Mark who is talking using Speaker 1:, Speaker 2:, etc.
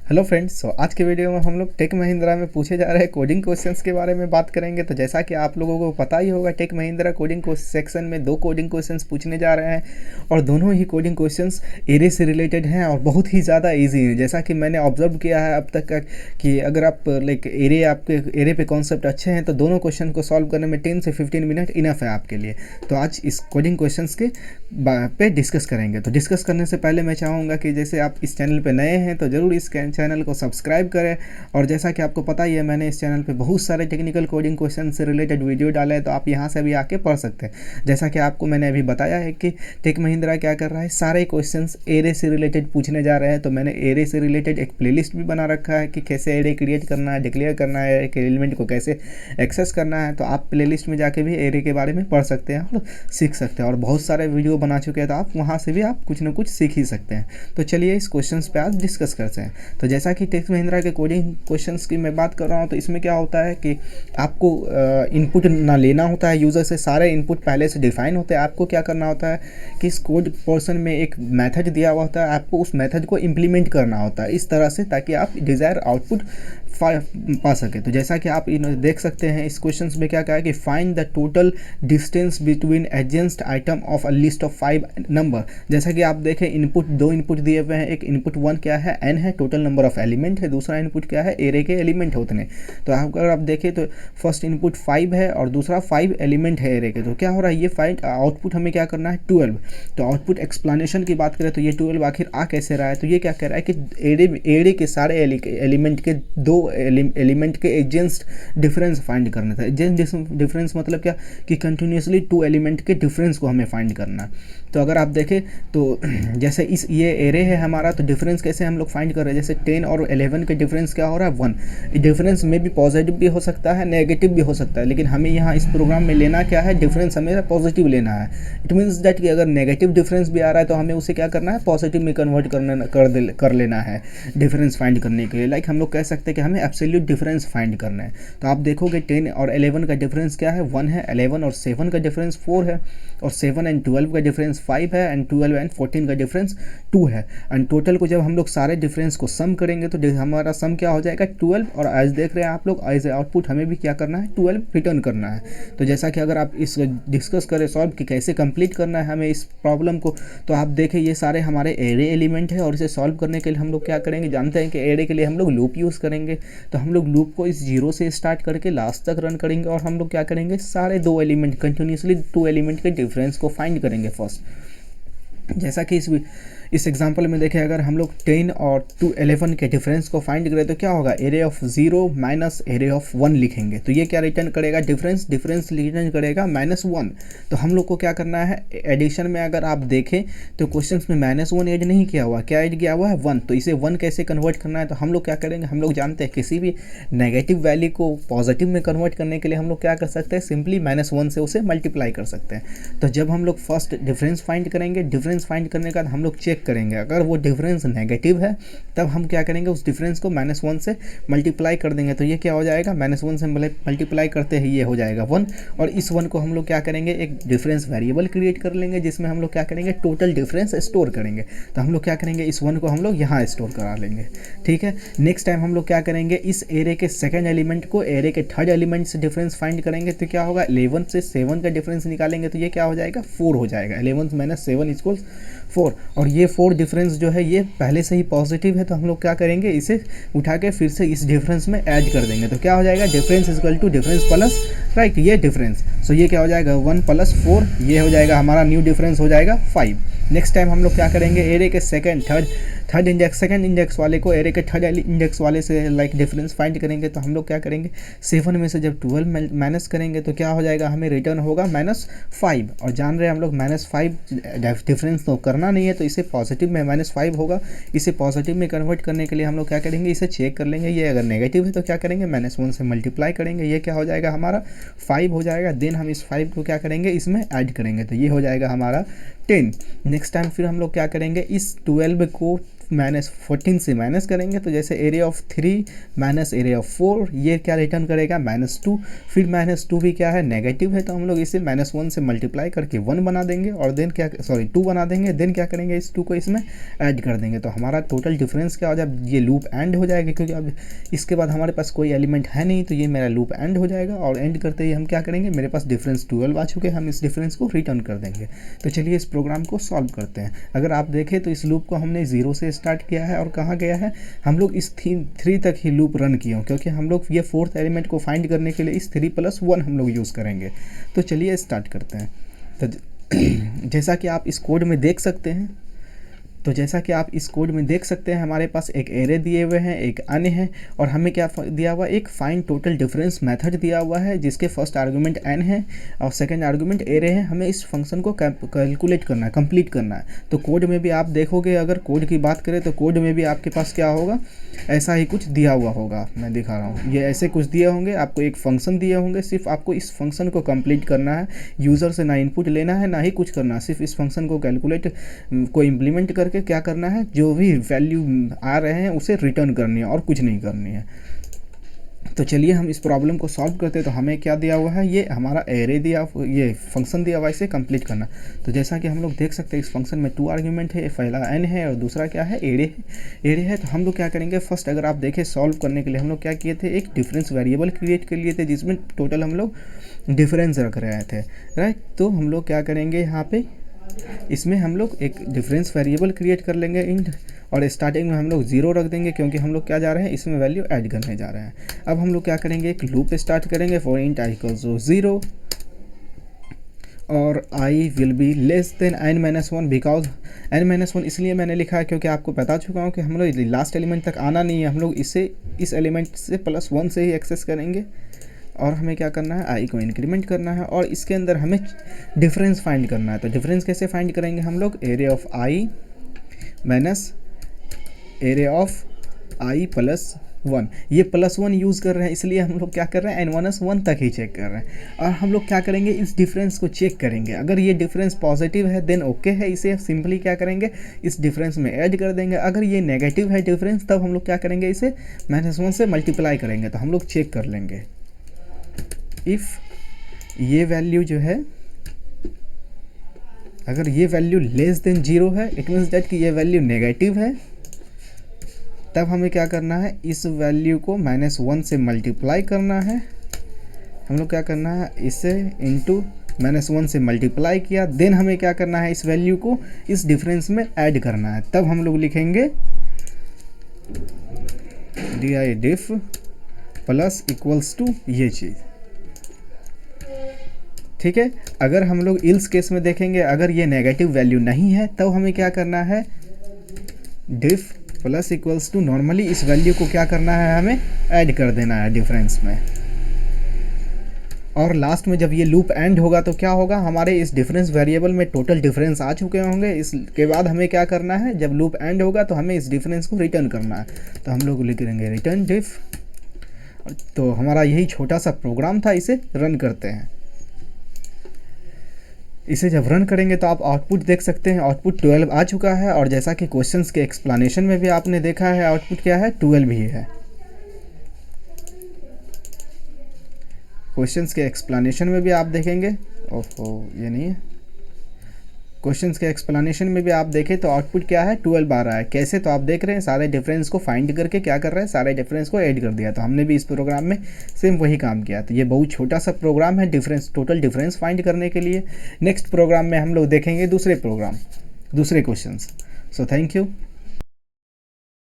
Speaker 1: Hello friends. आज के video में हम लोग टेक महिंद्रा में पूछे जा रहे कोडिंग क्वेश्चंस के बारे में बात करेंगे। तो जैसा कि आप लोगों को पता ही होगा, टेक महिंद्रा कोडिंग को सेक्शन में 2 कोडिंग क्वेश्चंस पूछने जा रहे हैं और दोनों ही कोडिंग क्वेश्चंस एरे से रिलेटेड हैं और बहुत ही ज़्यादा ईजी हैं। जैसा कि मैंने ऑब्जर्व किया है अब तक कि अगर आप आपके एरे पे कॉन्सेप्ट अच्छे हैं तो दोनों क्वेश्चन को सॉल्व करने में 10 से 15 मिनट इनफ है आपके लिए। तो आज इस कोडिंग क्वेश्चंस के पे डिस्कस करेंगे। तो डिस्कस करने से पहले मैं चाहूँगा कि जैसे आप इस चैनल पे नए हैं तो ज़रूर इस चैनल को सब्सक्राइब करें। और जैसा कि आपको पता ही है, मैंने इस चैनल पे बहुत सारे टेक्निकल कोडिंग क्वेश्चन से रिलेटेड वीडियो डाले हैं, तो आप यहाँ से भी आके पढ़ सकते हैं। जैसा कि आपको मैंने अभी बताया है कि टेक महिंद्रा क्या कर रहा है, सारे क्वेश्चंस एरे से रिलेटेड पूछने जा रहे हैं। तो मैंने एरे से रिलेटेड एक प्लेलिस्ट भी बना रखा है कि कैसे एरे क्रिएट करना है, डिक्लेयर करना है, एक एलिमेंट को कैसे एक्सेस करना है। तो आप प्लेलिस्ट में जाके भी एरे के बारे में पढ़ सकते हैं और सीख सकते हैं, और बहुत सारे वीडियो बना चुके हैं, तो आप वहाँ से भी आप कुछ ना कुछ सीख ही सकते हैं। तो चलिए इस क्वेश्चंस पे आज डिस्कस करते हैं। तो जैसा कि टेक महिंद्रा के कोडिंग क्वेश्चंस की मैं बात कर रहा हूँ, तो इसमें क्या होता है कि आपको इनपुट ना लेना होता है यूज़र से, सारे इनपुट पहले से डिफाइन होते हैं। आपको क्या करना होता है कि इस कोड पोर्शन में एक मेथड दिया हुआ होता है, आपको उस मेथड को इम्प्लीमेंट करना होता है इस तरह से, ताकि आप डिज़ायर आउटपुट पा सके। तो जैसा कि आप देख सकते हैं इस क्वेश्चन में क्या कहा है कि find the total distance between adjacent item of a list of 5 number. जैसा कि आप देखें, इनपुट 2 इनपुट दिए हुए हैं। एक इनपुट 1 क्या है, n है, टोटल नंबर ऑफ एलिमेंट है। दूसरा इनपुट क्या है, एरे के एलिमेंट होते हैं। तो अगर आप देखें तो फर्स्ट इनपुट 5 है और दूसरा 5 एलिमेंट है एरे के। तो क्या हो रहा है, ये फाइंड आउटपुट हमें क्या करना है, 12। तो आउटपुट एक्सप्लेनेशन की बात करें तो ये 12 आखिर आ कैसे रहा है, तो ये क्या कह रहा है कि एरे के सारे एलिमेंट के 2 एलिमेंट के एजेंस्ट डिफरेंस फाइंड करना था। एजेंस्ट डिफरेंस मतलब क्या कि कंटिन्यूसली 2 एलिमेंट के डिफरेंस को हमें फाइंड करना है। तो अगर आप देखें तो जैसे ये एरे है हमारा, तो डिफरेंस कैसे हम लोग फाइंड कर रहे हैं, जैसे 10 और 11 के डिफरेंस क्या हो रहा है, 1। डिफरेंस में भी पॉजिटिव भी हो सकता है, नेगेटिव भी हो सकता है, लेकिन हमें यहाँ इस प्रोग्राम में लेना क्या है, डिफरेंस हमें पॉजिटिव लेना है। इट मीन्स दैट कि अगर नेगेटिव डिफरेंस भी आ रहा है तो हमें उसे क्या करना है, पॉजिटिव में कन्वर्ट कर लेना है डिफरेंस फाइंड करने के लिए। लाइक हम लोग कह सकते हैं कि हमें एब्सोल्यूट डिफरेंस फाइंड करना है। तो आप देखोगे 10 और 11 का डिफरेंस क्या है, 1 है। 11 और 7 का डिफरेंस 4 है, और 7 एंड 12 का डिफरेंस 5 है, एंड 12 एंड 14 का डिफरेंस 2 है। एंड टोटल को जब हम लोग सारे डिफरेंस को सम करेंगे तो हमारा सम क्या हो जाएगा, 12। और आज देख रहे हैं आप लोग, एज आउटपुट हमें भी क्या करना है, 12 रिटर्न करना है। तो जैसा कि अगर आप इस डिस्कस करें सॉल्व कि कैसे कंप्लीट करना है हमें इस प्रॉब्लम को, तो आप देखें ये सारे हमारे एरे एलिमेंट है, और इसे सॉल्व करने के लिए हम लोग क्या करेंगे, जानते हैं कि एरे के लिए हम लोग लूप यूज़ करेंगे। तो हम लोग लूप को इस 0 से स्टार्ट करके लास्ट तक रन करेंगे, और हम लोग क्या करेंगे, सारे 2 एलिमेंट कंटिन्यूसली 2 एलिमेंट के डिफरेंस को फाइंड करेंगे फर्स्ट। जैसा कि इस एग्जांपल में देखें, अगर हम लोग 10 और 11 के डिफरेंस को फाइंड करें तो क्या होगा, array of 0 minus array of 1 लिखेंगे। तो ये क्या रिटर्न करेगा, डिफरेंस रिटर्न करेगा -1। तो हम लोग को क्या करना है, एडिशन में अगर आप देखें तो क्वेश्चन में -1 ऐड नहीं किया हुआ, क्या ऐड किया हुआ है, 1। तो इसे 1 कैसे कन्वर्ट करना है, तो हम लोग क्या करेंगे, हम लोग जानते हैं किसी भी नेगेटिव वैल्यू को पॉजिटिव में कन्वर्ट करने के लिए हम लोग क्या कर सकते हैं, सिंपली -1 से उसे मल्टीप्लाई कर सकते हैं। तो जब हम लोग फर्स्ट डिफरेंस फाइंड करेंगे, डिफरेंस फाइंड करने के बाद हम लोग चेक करेंगे, अगर वो डिफरेंस नेगेटिव है तब हम क्या करेंगे, उस डिफरेंस को -1 से मल्टीप्लाई कर देंगे। तो ये क्या हो जाएगा, -1 से मल्टीप्लाई करते ही ये हो जाएगा 1। और इस 1 को हम लोग क्या करेंगे, एक डिफरेंस वेरिएबल क्रिएट कर लेंगे, जिसमें हम लोग क्या करेंगे, टोटल डिफरेंस स्टोर करेंगे। तो हम लोग क्या करेंगे, इस 1 को हम लोग यहाँ स्टोर करा लेंगे। ठीक है, नेक्स्ट टाइम हम लोग क्या करेंगे, इस एरे के सेकेंड एलिमेंट को एरे के थर्ड एलिमेंट से डिफरेंस फाइंड करेंगे। तो क्या होगा, 11 से 7 का डिफरेंस निकालेंगे, तो ये क्या हो जाएगा, 4 हो जाएगा। 11 माइनस 7 इक्वल 4। और ये 4 डिफरेंस जो है ये पहले से ही पॉजिटिव है, तो हम लोग क्या करेंगे, इसे उठा के फिर से इस डिफरेंस में ऐड कर देंगे। तो क्या हो जाएगा, difference equal to difference plus, right, ये डिफरेंस। सो ये क्या हो जाएगा, 1 + 4, ये हो जाएगा हमारा न्यू डिफरेंस हो जाएगा 5। नेक्स्ट टाइम हम लोग क्या करेंगे, एरे के सेकंड इंडेक्स वाले को एरे के थर्ड इंडेक्स वाले से लाइक डिफरेंस फाइंड करेंगे। तो हम लोग क्या करेंगे, 7 में से जब 12 माइनस करेंगे तो क्या हो जाएगा, हमें रिटर्न होगा -5। और जान रहे हैं हम लोग -5 डिफरेंस तो करना नहीं है, तो इसे पॉजिटिव में -5 होगा। इसे पॉजिटिव में कन्वर्ट करने के लिए हम लोग क्या करेंगे, इसे चेक कर लेंगे। ये अगर नेगेटिव है तो क्या करेंगे, -1 से मल्टीप्लाई करेंगे, ये क्या हो जाएगा हमारा 5 हो जाएगा। देन हम इस 5 को क्या करेंगे, इसमें ऐड करेंगे, तो ये हो जाएगा हमारा 10। नेक्स्ट टाइम फिर हम लोग क्या करेंगे, इस 12 को -14 से माइनस करेंगे तो जैसे area of 3 minus area of 4, ये क्या रिटर्न करेगा -2। फिर -2 भी क्या है, नेगेटिव है, तो हम लोग इसे -1 से मल्टीप्लाई करके 1 बना देंगे और देन क्या, सॉरी 2 बना देंगे। देन क्या करेंगे, इस 2 को इसमें ऐड कर देंगे तो हमारा टोटल डिफरेंस क्या हो जाए, ये लूप एंड हो जाएगा, क्योंकि अब इसके बाद हमारे पास कोई एलिमेंट है नहीं, तो ये मेरा लूप एंड हो जाएगा। और एंड करते ही हम क्या करेंगे, मेरे पास डिफरेंस 12 आ चुके हैं, हम इस डिफरेंस को रिटर्न कर देंगे। तो चलिए इस प्रोग्राम को सॉल्व करते हैं। अगर आप देखें तो इस लूप को हमने 0 से स्टार्ट किया है और कहाँ गया है, हम लोग इस 3 तक ही लूप रन किए हैं, क्योंकि हम लोग ये फोर्थ एलिमेंट को फाइंड करने के लिए इस 3 + 1 हम लोग यूज़ करेंगे। तो चलिए स्टार्ट करते हैं। तो जैसा कि आप इस कोड में देख सकते हैं, हमारे पास एक एरे दिए हुए हैं, एक अन्य है, और हमें क्या दिया हुआ है, एक फाइंड टोटल डिफरेंस मेथड दिया हुआ है, जिसके फर्स्ट आर्गुमेंट n है और सेकंड आर्गुमेंट एरे है। हमें इस फंक्शन को कैलकुलेट करना है, कंप्लीट करना है। तो कोड में भी आप देखोगे, अगर कोड की बात करें तो कोड में भी आपके पास क्या होगा, ऐसा ही कुछ दिया हुआ होगा। मैं दिखा रहा हूँ, ये ऐसे कुछ दिए होंगे, आपको एक फंक्शन दिए होंगे, सिर्फ आपको इस फंक्शन को कंप्लीट करना है। यूज़र से ना इनपुट लेना है, ना ही कुछ करना है, सिर्फ इस फंक्शन को कैलकुलेट को इम्प्लीमेंट करके क्या करना है, जो भी वैल्यू आ रहे हैं उसे रिटर्न करनी है और कुछ नहीं करनी है। तो चलिए हम इस प्रॉब्लम को सॉल्व करते हैं। तो हमें क्या दिया हुआ है, ये हमारा एरे दिया, ये फंक्शन दिया हुआ है, इसे कंप्लीट करना। तो जैसा कि हम लोग देख सकते हैं इस फंक्शन में 2 आर्ग्यूमेंट है, पहला n है और दूसरा क्या है, एरे है। तो हम लोग क्या करेंगे, फर्स्ट अगर आप देखें सॉल्व करने के लिए हम लोग क्या किए थे, एक डिफरेंस वेरिएबल क्रिएट कर लिए थे, जिसमें टोटल हम लोग डिफरेंस रख रहे थे, राइट। तो हम लोग क्या करेंगे, यहाँ पे इसमें हम लोग एक डिफरेंस वेरिएबल क्रिएट कर लेंगे इंट, और स्टार्टिंग में हम लोग 0 रख देंगे, क्योंकि हम लोग क्या जा रहे हैं, इसमें वैल्यू ऐड करने जा रहे हैं। अब हम लोग क्या करेंगे, एक लूप स्टार्ट करेंगे फॉर इंट i = 0 और i will be less than n-1, because n-1 इसलिए मैंने लिखा है क्योंकि आपको बता चुका हूँ कि हम लोग लास्ट एलिमेंट तक आना नहीं है, हम लोग इसे इस एलिमेंट से +1 से ही एक्सेस करेंगे। और हमें क्या करना है, i को इंक्रीमेंट करना है और इसके अंदर हमें डिफरेंस फाइंड करना है। तो डिफरेंस कैसे फाइंड करेंगे हम लोग, area of i minus area of i + 1, ये +1 यूज़ कर रहे हैं, इसलिए हम लोग क्या कर रहे हैं, n-1 तक ही चेक कर रहे हैं। और हम लोग क्या करेंगे, इस डिफरेंस को चेक करेंगे, अगर ये डिफरेंस पॉजिटिव है देन ओके है, इसे सिंपली क्या करेंगे, इस डिफरेंस में ऐड कर देंगे। अगर ये नेगेटिव है डिफरेंस, तब हम लोग क्या करेंगे, इसे -1 से मल्टीप्लाई करेंगे। तो हम लोग चेक कर लेंगे, इफ़ ये वैल्यू जो है, अगर ये वैल्यू लेस देन 0 है, इट मीन्स दैट कि ये वैल्यू नेगेटिव है, तब हमें क्या करना है, इस वैल्यू को -1 से मल्टीप्लाई करना है। हम लोग क्या करना है, इसे इंटू -1 से मल्टीप्लाई किया, देन हमें क्या करना है, इस वैल्यू को इस डिफरेंस में ऐड करना है। तब हम लोग लिखेंगे diff प्लस इक्वल्स टू ये चीज़, ठीक है। अगर हम लोग इल्स केस में देखेंगे, अगर ये नेगेटिव वैल्यू नहीं है, तब हमें क्या करना है, डिफ प्लस इक्वल्स टू, नॉर्मली इस वैल्यू को क्या करना है, हमें ऐड कर देना है डिफरेंस में। और लास्ट में जब ये लूप एंड होगा तो क्या होगा, हमारे इस डिफरेंस वेरिएबल में टोटल डिफरेंस आ चुके होंगे। इसके बाद हमें क्या करना है, जब लूप एंड होगा तो हमें इस डिफरेंस को रिटर्न करना है। तो हम लोग लिखेंगे रिटर्न डिफ। तो हमारा यही छोटा सा प्रोग्राम था, इसे रन करते हैं। इसे जब रन करेंगे तो आप आउटपुट देख सकते हैं, आउटपुट 12 आ चुका है। और जैसा कि क्वेश्चंस के एक्सप्लेनेशन में भी आपने देखा है, आउटपुट क्या है, 12 ही है। क्वेश्चंस के एक्सप्लेनेशन में भी आप देखेंगे, ओहो ये नहीं है, क्वेश्चंस के एक्सप्लेनेशन में भी आप देखें तो आउटपुट क्या है, 12 आ रहा है। कैसे, तो आप देख रहे हैं सारे डिफरेंस को फाइंड करके क्या कर रहा है, सारे डिफरेंस को ऐड कर दिया। तो हमने भी इस प्रोग्राम में सेम वही काम किया। तो ये बहुत छोटा सा प्रोग्राम है टोटल डिफरेंस फाइंड करने के लिए। नेक्स्ट प्रोग्राम में हम लोग देखेंगे दूसरे क्वेश्चंस। So thank you.